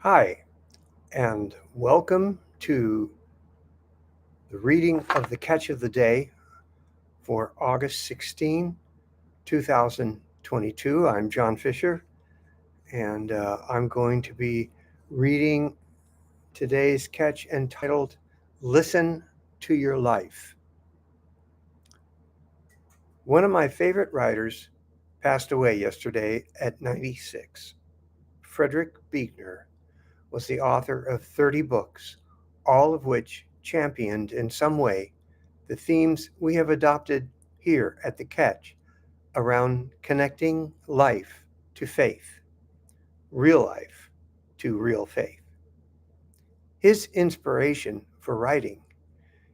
Hi, and welcome to the reading of the Catch of the Day for August 16, 2022. I'm John Fisher, and I'm going to be reading today's catch entitled Listen to Your Life. One of my favorite writers passed away yesterday at 96. Frederick Buechner was the author of 30 books, all of which championed in some way the themes we have adopted here at The Catch around connecting life to faith, real life to real faith. His inspiration for writing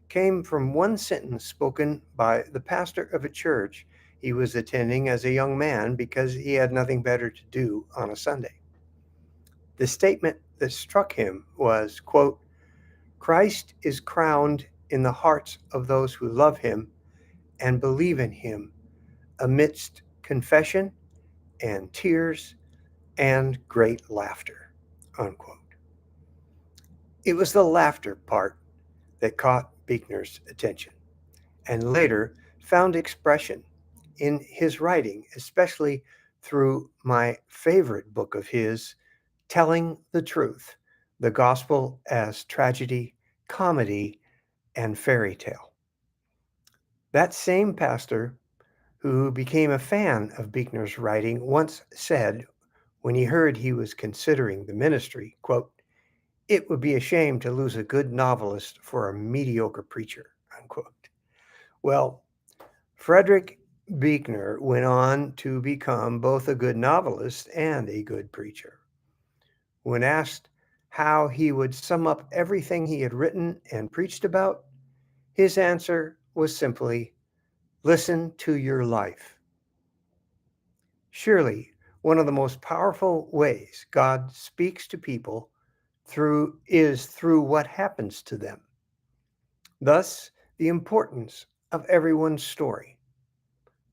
came from one sentence spoken by the pastor of a church he was attending as a young man because he had nothing better to do on a Sunday. The statement that struck him was, quote, Christ is crowned in the hearts of those who love him and believe in him amidst confession and tears and great laughter. Unquote. It was the laughter part that caught Buechner's attention and later found expression in his writing, especially through my favorite book of his, Telling the Truth, the Gospel as Tragedy, Comedy, and Fairy Tale. That same pastor who became a fan of Buechner's writing once said when he heard he was considering the ministry, quote, it would be a shame to lose a good novelist for a mediocre preacher, unquote. Well, Frederick Buechner went on to become both a good novelist and a good preacher. When asked how he would sum up everything he had written and preached about, his answer was simply, listen to your life. Surely, one of the most powerful ways God speaks to people through what happens to them. Thus, the importance of everyone's story.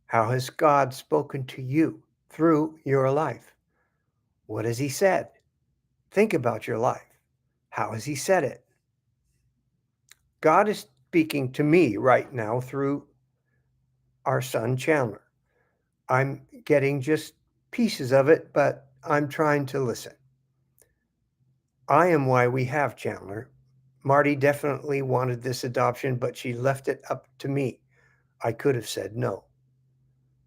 How has God spoken to you through your life? What has he said? Think about your life. How has he said it? God is speaking to me right now through our son Chandler. I'm getting just pieces of it, but I'm trying to listen. I am why we have Chandler. Marty definitely wanted this adoption, but she left it up to me. I could have said no.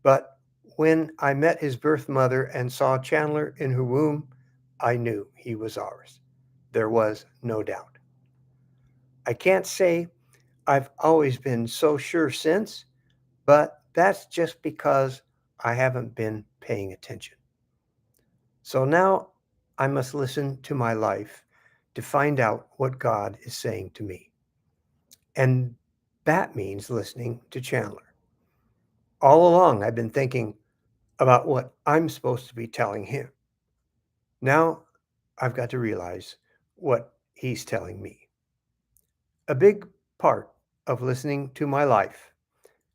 But when I met his birth mother and saw Chandler in her womb, I knew he was ours. There was no doubt. I can't say I've always been so sure since, but that's just because I haven't been paying attention. So now I must listen to my life to find out what God is saying to me. And that means listening to Chandler. All along, I've been thinking about what I'm supposed to be telling him. Now I've got to realize what he's telling me. A big part of listening to my life,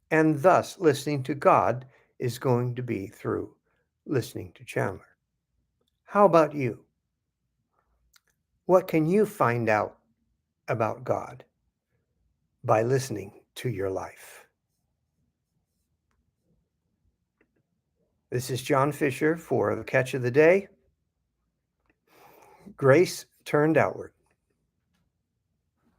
and thus listening to God, is going to be through listening to Chandler. How about you? What can you find out about God by listening to your life? This is John Fisher for the Catch of the Day. Grace turned outward.